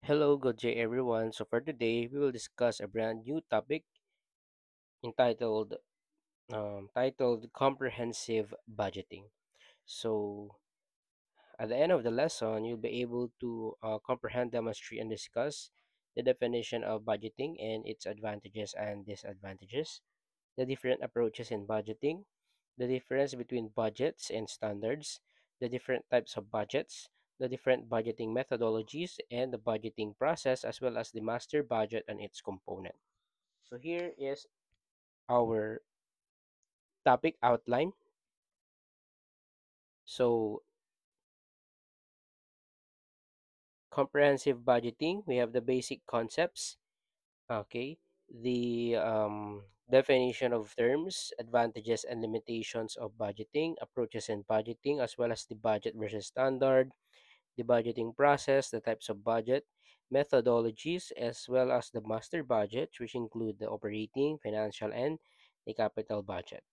Hello, good day everyone. So for today, we will discuss a brand new topic entitled titled comprehensive budgeting. So at the end of the lesson, you'll be able to comprehend, demonstrate, and discuss the definition of budgeting and its advantages and disadvantages, the different approaches in budgeting, the difference between budgets and standards, the different types of budgets, the different budgeting methodologies, and the budgeting process, as well as the master budget and its component. So here is our topic outline. So comprehensive budgeting, we have the basic concepts, okay, the definition of terms, advantages and limitations of budgeting, approaches in budgeting, as well as the budget versus standard, the budgeting process, the types of budget, methodologies, as well as the master budget, which include the operating, financial, and the capital budget.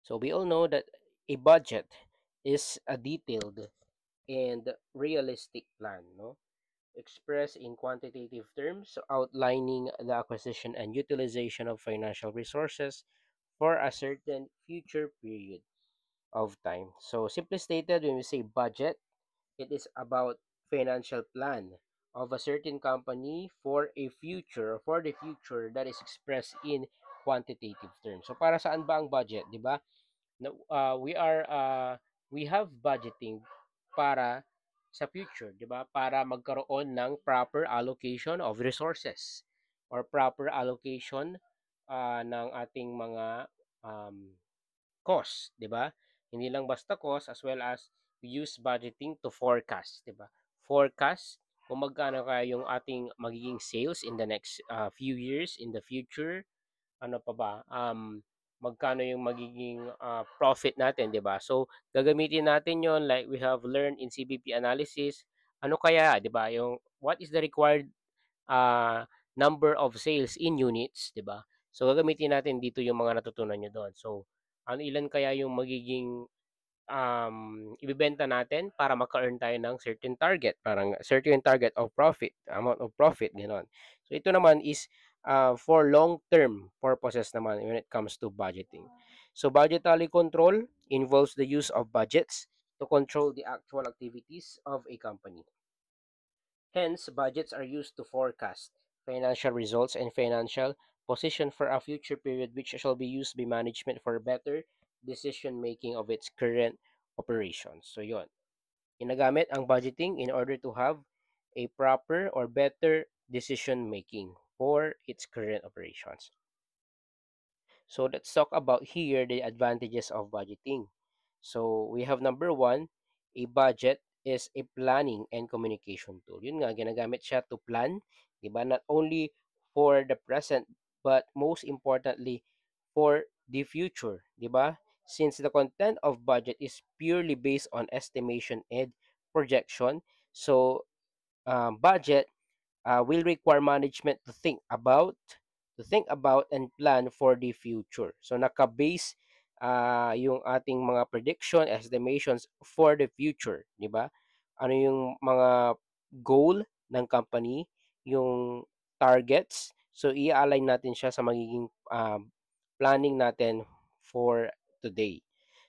So we all know that a budget is a detailed and realistic plan, no? Expressed in quantitative terms, outlining the acquisition and utilization of financial resources for a certain future period of time. So simply stated, when we say budget, it is about financial plan of a certain company for a future, for the future that is expressed in quantitative terms. So para saan ba ang budget, di ba? No, we have budgeting para sa future, 'di ba? Para magkaroon ng proper allocation of resources or proper allocation ng ating mga um, cost, 'di ba? Hindi lang basta cost, as well as we use budgeting to forecast, 'di ba? Forecast kung magkano kaya yung ating magiging sales in the next few years in the future, ano pa ba, magkano yung magiging profit natin, 'di ba? So gagamitin natin yon, like we have learned in CBP analysis. Ano kaya, 'di ba? Yung what is the required number of sales in units, 'di ba? So gagamitin natin dito yung mga natutunan nyo doon. So ano, ilan kaya yung magiging ibebenta natin para maka-earn tayo ng certain target, parang certain target of profit, amount of profit, gano'n. So ito naman is for long-term purposes naman when it comes to budgeting. So budgetary control involves the use of budgets to control the actual activities of a company. Hence, budgets are used to forecast financial results and financial position for a future period, which shall be used by management for better decision making of its current operations. So yon, ginagamit ang budgeting in order to have a proper or better decision making for its current operations. So let's talk about here the advantages of budgeting. So we have number one, a budget is a planning and communication tool. Yun nga, ginagamit siya to plan, di ba? Not only for the present, but most importantly, for the future, di ba? Since the content of budget is purely based on estimation and projection, so budget will require management to think about and plan for the future. So naka-base yung ating mga prediction, estimations for the future, di ba? Ano yung mga goal ng company, yung targets. So i-align natin siya sa magiging planning natin for today.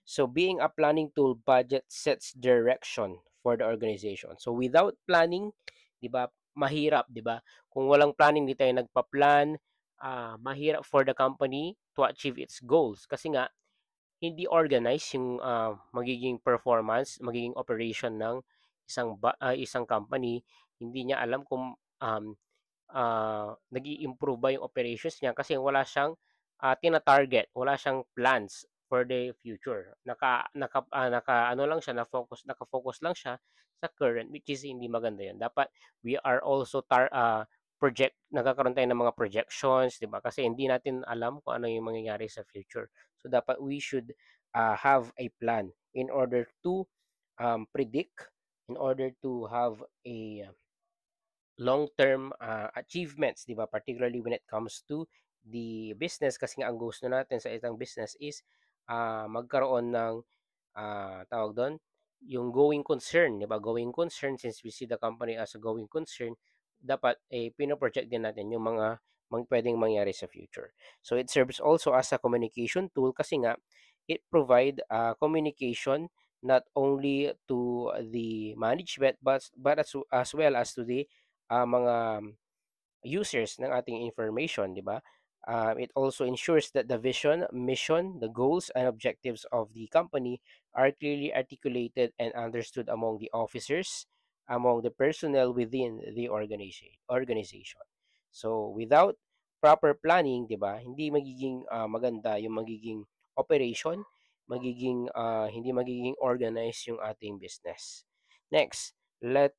So being a planning tool, budget sets direction for the organization. So without planning, 'di ba, mahirap, 'di ba? Kung walang planning, di tayo nagpa-plan, mahirap for the company to achieve its goals kasi nga hindi organized yung magiging performance, magiging operation ng isang company. Hindi niya alam kung nag-i-improve ba yung operations niya kasi wala siyang tina-target, wala siyang plans for the future. Naka ano lang siya, naka-focus lang siya sa current, which is hindi maganda 'yun. Dapat we are also nagkakaroon tayo ng mga projections, 'di ba? Kasi hindi natin alam kung ano yung mangyayari sa future. So dapat we should have a plan in order to predict, in order to have a long-term achievements, 'di ba? Particularly when it comes to the business, kasi nga ang gusto natin sa isang business is magkaroon ng tawag doon, yung going concern, 'di ba? Going concern, since we see the company as a going concern, dapat pino-project din natin yung mga pwedeng mangyari sa future. So it serves also as a communication tool kasi nga it provide communication not only to the management but as well as to the mga users ng ating information, di ba? It also ensures that the vision, mission, the goals, and objectives of the company are clearly articulated and understood among the officers, among the personnel within the organization. So, without proper planning, di ba, hindi magiging maganda yung magiging operation, hindi magiging organized yung ating business. Next,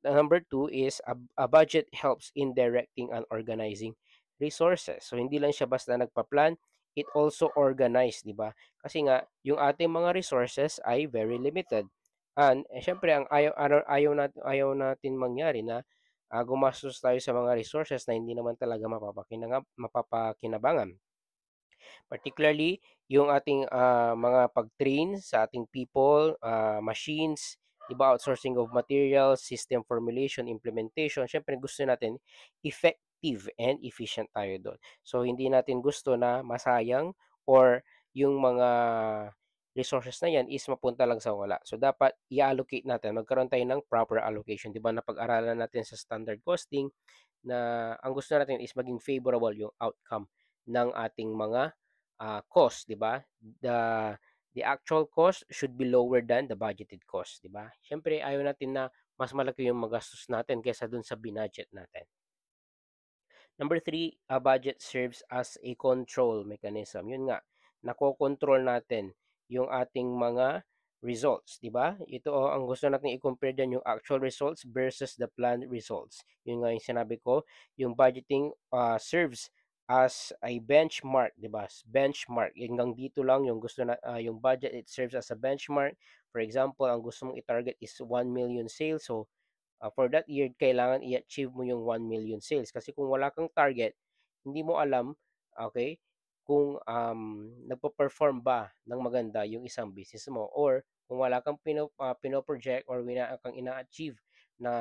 number two is a budget helps in directing and organizing resources. So hindi lang siya basta nagpa-plan, it also organize, di ba? Kasi nga yung ating mga resources ay very limited. And syempre ang ayaw natin mangyari na gumastos tayo sa mga resources na hindi naman talaga mapapakinabangan. Particularly, yung ating mga pag-train sa ating people, machines, iba outsourcing of materials, system formulation, implementation. Syempre gusto natin effective and efficient tayo doon. So hindi natin gusto na masayang or yung mga resources na yan is mapunta lang sa wala. So dapat i-allocate natin, magkaroon tayo ng proper allocation. 'Di ba napag-aralan natin sa standard costing na ang gusto natin is maging favorable yung outcome ng ating mga cost, 'di ba? The actual cost should be lower than the budgeted cost, 'di ba? Siyempre ayaw natin na mas malaki yung magastos natin kaysa dun sa binudget natin. Number three, a budget serves as a control mechanism. Yun nga, nakokontrol natin yung ating mga results, di ba? Ito ang gusto natin i-compare din yung actual results versus the planned results. Yun nga yung sinabi ko, yung budgeting serves as a benchmark, di ba? Benchmark. Hanggang dito lang yung gusto na yung budget, it serves as a benchmark. For example, ang gusto mong i-target is 1 million sales. So for that year, kailangan i-achieve mo yung 1 million sales. Kasi kung wala kang target, hindi mo alam, okay, kung nagpo-perform ba ng maganda yung isang business mo or kung wala kang pino-project or wala kang ina-achieve na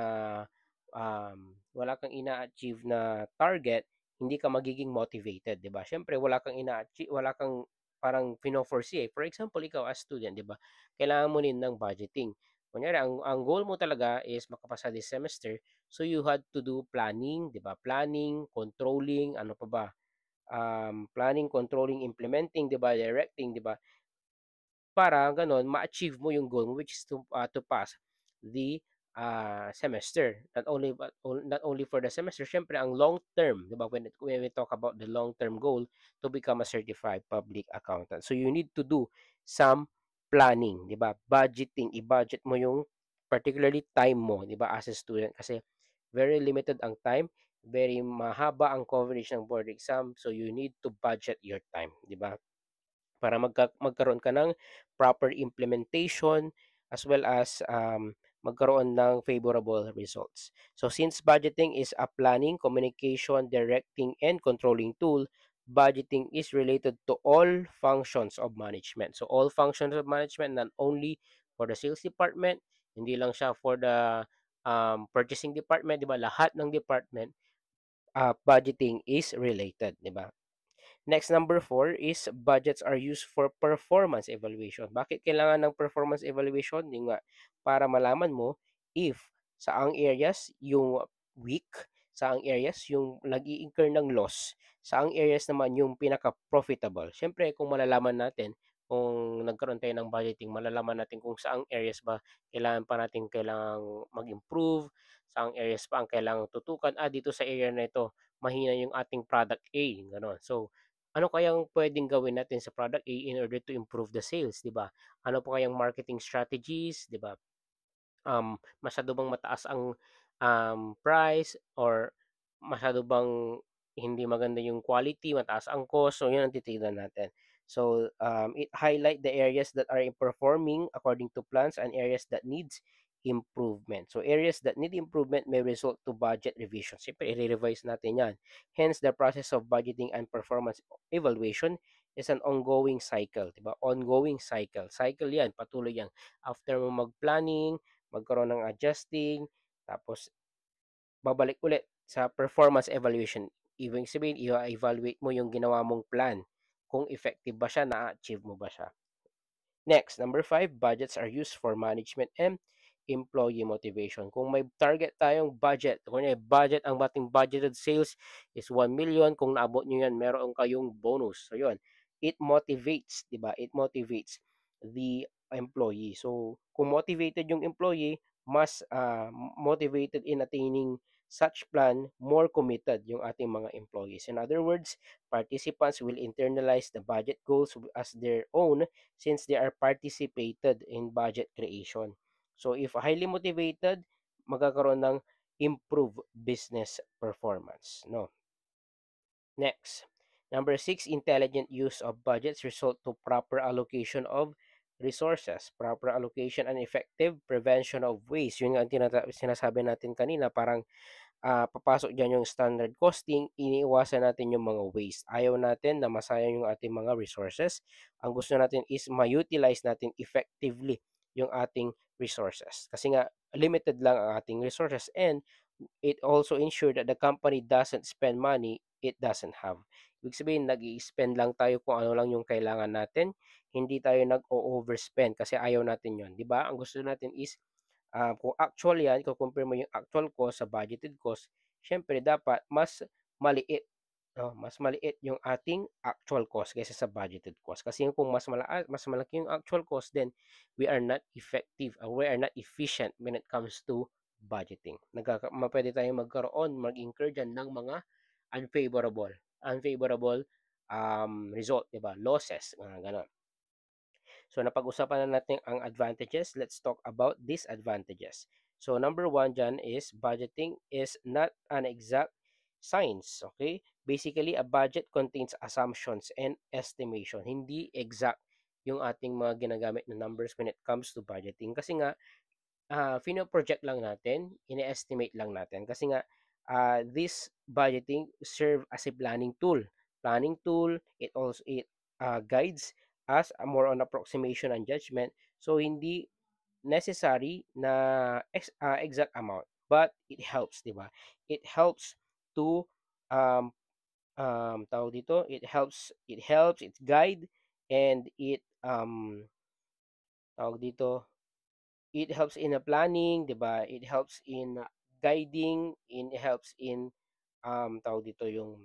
wala kang ina-achieve na target, hindi ka magiging motivated, 'di ba? Syempre wala kang ina-achieve, wala kang parang pino-foresee. For example, ikaw as student, 'di ba? Kailangan mo din ng budgeting. Kunyari, ang goal mo talaga is makapasa this semester. So, you had to do planning, di ba? Planning, controlling, ano pa ba? Planning, controlling, implementing, di ba? Directing, di ba? Para gano'n ma-achieve mo yung goal mo, which is to pass the semester. Not only for the semester, syempre ang long term, 'di ba? When we talk about the long term goal to become a certified public accountant. So you need to do some planning, 'di ba? Budgeting, i-budget mo yung particularly time mo, 'di ba, as a student kasi very limited ang time, very mahaba ang coverage ng board exam, so you need to budget your time, 'di ba? Para magkaroon ka ng proper implementation as well as magkaroon ng favorable results. So since budgeting is a planning, communication, directing, and controlling tool, budgeting is related to all functions of management. So all functions of management, not only for the sales department, hindi lang siya for the purchasing department, di ba? Lahat ng department, budgeting is related, di ba? Next, number four is budgets are used for performance evaluation. Bakit kailangan ng performance evaluation? Yung nga, para malaman mo if saang areas yung weak, saang areas yung nag-i-incur ng loss, saang areas naman yung pinaka-profitable. Siyempre, kung malalaman natin, kung nagkaroon tayo ng budgeting, malalaman natin kung saang areas ba kailangang mag-improve, saang areas pa ang kailangang tutukan. Dito sa area na ito, mahina yung ating product A, gano'n. So, ano kayang puwedeng gawin natin sa product A in order to improve the sales, 'di ba? Ano pa kayang marketing strategies, 'di ba? Masyado bang mataas ang price or masyado bang hindi maganda yung quality, mataas ang cost, so yun ang titignan natin. So, it highlight the areas that are performing according to plans and areas that needs improvement. So, areas that need improvement may result to budget revision. Siyempre, i-revise natin yan. Hence, the process of budgeting and performance evaluation is an ongoing cycle, 'di ba? Ongoing cycle. Cycle 'yan, patuloy 'yan. After mo mag-planning, magkaroon ng adjusting, tapos babalik ulit sa performance evaluation. Ibig sabihin, i-evaluate mo yung ginawa mong plan. Kung effective ba siya, na-achieve mo ba siya. Next, number five, budgets are used for management and employee motivation. Kung may target tayong budget, kung may budget, ang bating budgeted sales is 1 million, kung naabot nyo yan, meron kayong bonus. So, yun, it motivates, di ba? It motivates the employee. So, kung motivated yung employee, mas motivated in attaining such plan, more committed yung ating mga employees. In other words, participants will internalize the budget goals as their own since they are participated in budget creation. So if highly motivated, magkakaroon ng improved business performance, no? Next, number six, intelligent use of budgets result to proper allocation of resources. Proper allocation and effective prevention of waste. Yun nga ang sinasabi natin kanina, parang papasok diyan yung standard costing, iniiwasan natin yung mga waste. Ayaw natin na masayang yung ating mga resources. Ang gusto natin is ma-utilize natin effectively yung ating resources. Kasi nga, limited lang ang ating resources, and it also ensure that the company doesn't spend money it doesn't have. Ibig sabihin, nag-i-spend lang tayo kung ano lang yung kailangan natin. Hindi tayo nag-overspend kasi ayaw natin yon, di ba? Ang gusto natin is kung actual yan, i-compare mo yung actual cost sa budgeted cost, syempre dapat mas maliit, no? Mas maliit yung ating actual cost kaysa sa budgeted cost. Kasi kung mas malaki yung actual cost, then we are not effective, we are not efficient when it comes to budgeting. Pwede tayong mag-incur dyan ng mga unfavorable, unfavorable result, di ba? Losses, mga ganon. So napag-usapan na natin ang advantages. Let's talk about disadvantages. So number one dyan is budgeting is not an exact science. Okay? Basically, a budget contains assumptions and estimation. Hindi exact yung ating mga ginagamit na numbers when it comes to budgeting. Kasi nga, fino-project lang natin, ine-estimate lang natin. Kasi nga, this budgeting serve as a planning tool. Planning tool, it guides us more on approximation and judgment. So, hindi necessary na exact amount. But, it helps, di ba? It helps to, um, tawag dito, it guide, and tawag dito, it helps in a planning, 'di ba? It helps in guiding, it helps in tawag dito yung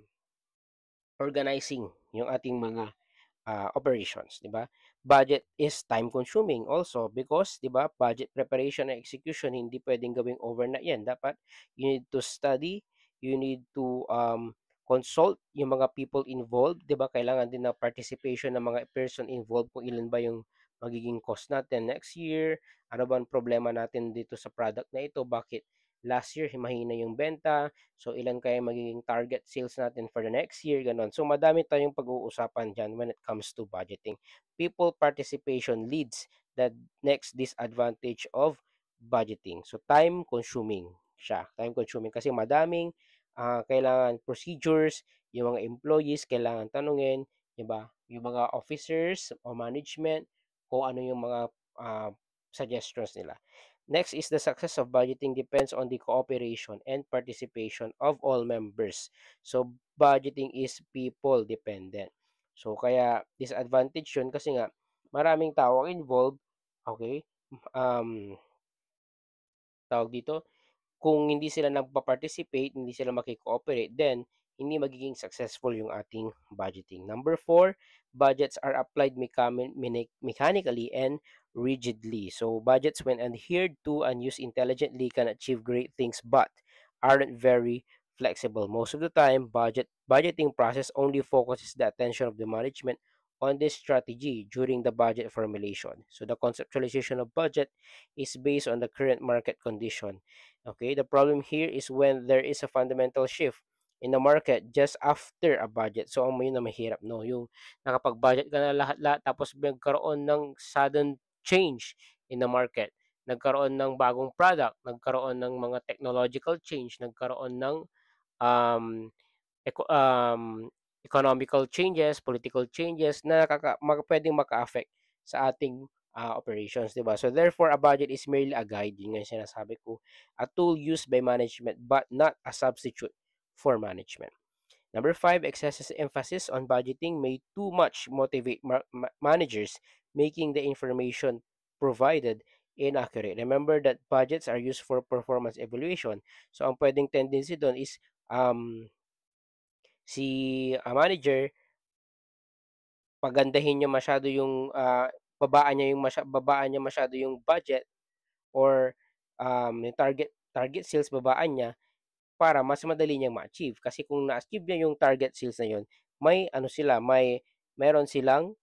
organizing yung ating mga operations, 'di ba? Budget is time consuming also because 'di ba, budget preparation and execution hindi pwedeng gawing overnight 'yan. Dapat you need to study, you need to consult yung mga people involved, 'di ba? Kailangan din ng participation ng mga person involved kung ilan ba yung magiging cost natin next year, ano ba ang problema natin dito sa product na ito, bakit last year mahina yung benta, so ilan kaya magiging target sales natin for the next year, ganon. So madami tayong pag-uusapan dyan when it comes to budgeting. People participation leads the next disadvantage of budgeting. So time consuming siya. Time consuming kasi madaming kailangan procedures, yung mga employees kailangan tanungin, 'di ba? Yung mga officers o management kung ano yung mga uh, suggestions nila. Next is the success of budgeting depends on the cooperation and participation of all members. So, budgeting is people dependent. So, kaya disadvantage yun kasi nga maraming tao involved. Okay? Um, tawag dito, kung hindi sila nagpa-participate, hindi sila maki-cooperate, then hindi magiging successful yung ating budgeting. Number four, budgets are applied mechanically and rigidly. So budgets when adhered to and used intelligently can achieve great things but aren't very flexible. Most of the time, budgeting process only focuses the attention of the management on this strategy during the budget formulation. So the conceptualization of budget is based on the current market condition. Okay, the problem here is when there is a fundamental shift in the market just after a budget. So, ang yun na mahirap, no? Yung nakapag-budget ka na lahat-lahat tapos nagkaroon ng sudden change in the market. Nagkaroon ng bagong product, nagkaroon ng mga technological change, nagkaroon ng um, economical changes, political changes na pwedeng maka-affect sa ating operations, di ba? So therefore, a budget is merely a guide, yun nga yung sinasabi ko, a tool used by management but not a substitute for management. Number five, excessive emphasis on budgeting may too much motivate managers, making the information provided inaccurate. Remember that budgets are used for performance evaluation. So ang pwedeng tendency doon is um, si manager pagandahin niya masyado yung babaan niya masyado yung budget, or yung target sales babaan niya para mas madali niyang ma-achieve. Kasi kung na-achieve niya yung target sales na yun, may ano sila, meron silang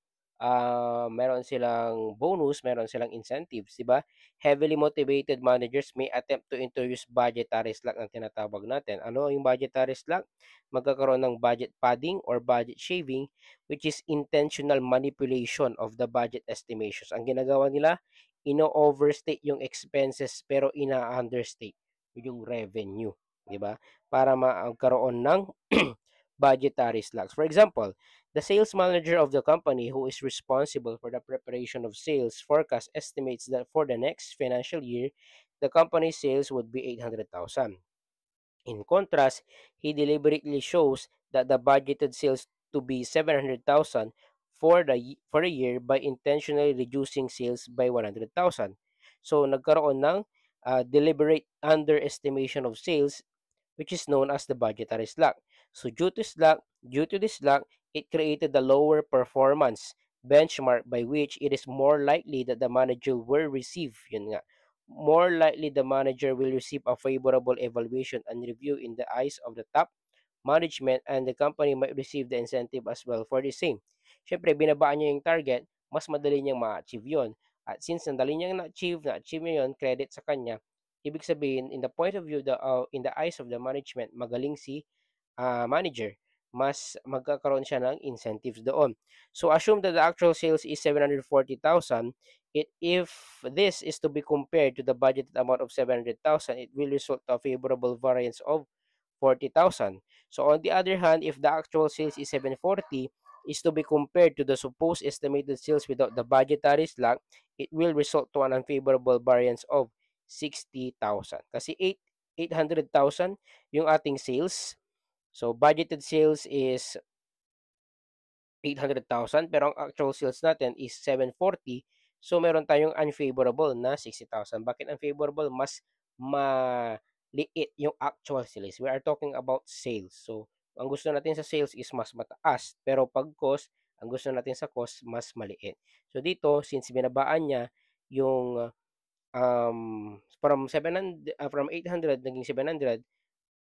meron silang bonus, meron silang incentives, 'di ba? Heavily motivated managers may attempt to introduce budgetary slack ang tinatawag natin. Ano yung budgetary slack? Magkakaroon ng budget padding or budget shaving, which is intentional manipulation of the budget estimations. Ang ginagawa nila, ino-overstate yung expenses pero ina-understate yung revenue, 'di ba? Para magkaroon ng budgetary slacks. For example, the sales manager of the company who is responsible for the preparation of sales forecast estimates that for the next financial year, the company's sales would be 800,000. In contrast, he deliberately shows that the budgeted sales to be 700,000 for a year by intentionally reducing sales by 100,000. So nagkaroon ng deliberate underestimation of sales, which is known as the budgetary slack. So due to this slack, it created the lower performance benchmark by which it is more likely that the manager will receive, yun nga, more likely the manager will receive a favorable evaluation and review in the eyes of the top management, and the company might receive the incentive as well for the same. Siyempre, binabaan niya yung target, mas madali niyang ma-achieve yun. At since nadali niyang na-achieve niya yun, credit sa kanya, ibig sabihin, in the point of view, in the eyes of the management, magaling si manager, mas magkakaroon siya ng incentives doon. So assume that the actual sales is 740,000. If this is to be compared to the budgeted amount of 700,000, it will result to a favorable variance of 40,000. So on the other hand, if the actual sales is 740 is to be compared to the supposed estimated sales without the budgetary slack, it will result to an unfavorable variance of 60,000. Kasi 800,000 yung ating sales. So budgeted sales is 800,000 pero ang actual sales natin is 740. So meron tayong unfavorable na 60,000. Bakit unfavorable? Mas maliit yung actual sales. We are talking about sales. So ang gusto natin sa sales is mas mataas, pero pag cost, ang gusto natin sa cost mas maliit. So dito, since binabaan niya yung from 800 naging 700,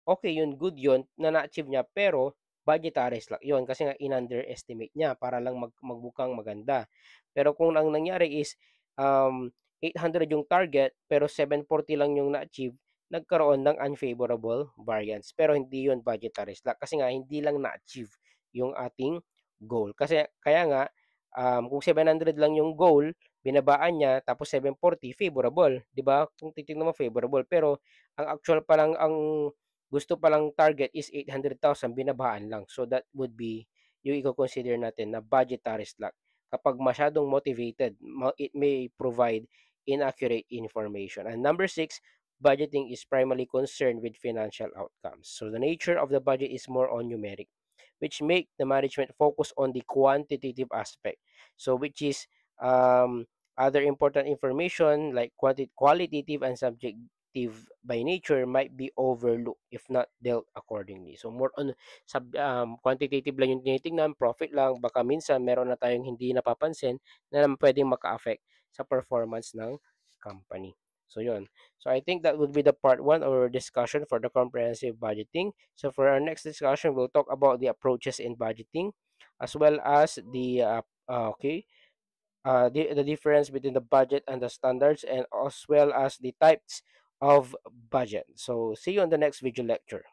okay yun, good yun na na-achieve niya, pero budgetary slack yun kasi nga in-underestimate niya para lang magbukang maganda. Pero kung ang nangyari is 800 yung target pero 740 lang yung na-achieve, nagkaroon ng unfavorable variance. Pero hindi yun budgetary slack kasi nga hindi lang na-achieve yung ating goal. Kasi kaya nga kung 700 lang yung goal, binabaan niya tapos 740 favorable, 'di ba? Kung titingnan mo favorable, pero ang actual pa lang ang gusto palang target is 800,000, binabaan lang. So that would be yung i-consider natin na budgetary slack. Kapag masyadong motivated, it may provide inaccurate information. And number six, budgeting is primarily concerned with financial outcomes. So the nature of the budget is more on numeric, which make the management focus on the quantitative aspect. So which is other important information like qualitative and subjective by nature might be overlooked if not dealt accordingly. So more on quantitative lang yung tinitingnan, profit lang, baka minsan meron na tayong hindi napapansin na pwedeng maka-affect sa performance ng company. So yun. So I think that would be the part one of our discussion for the comprehensive budgeting. So for our next discussion, we'll talk about the approaches in budgeting as well as the difference between the budget and the standards, and as well as the types of budget. So see you on the next video lecture.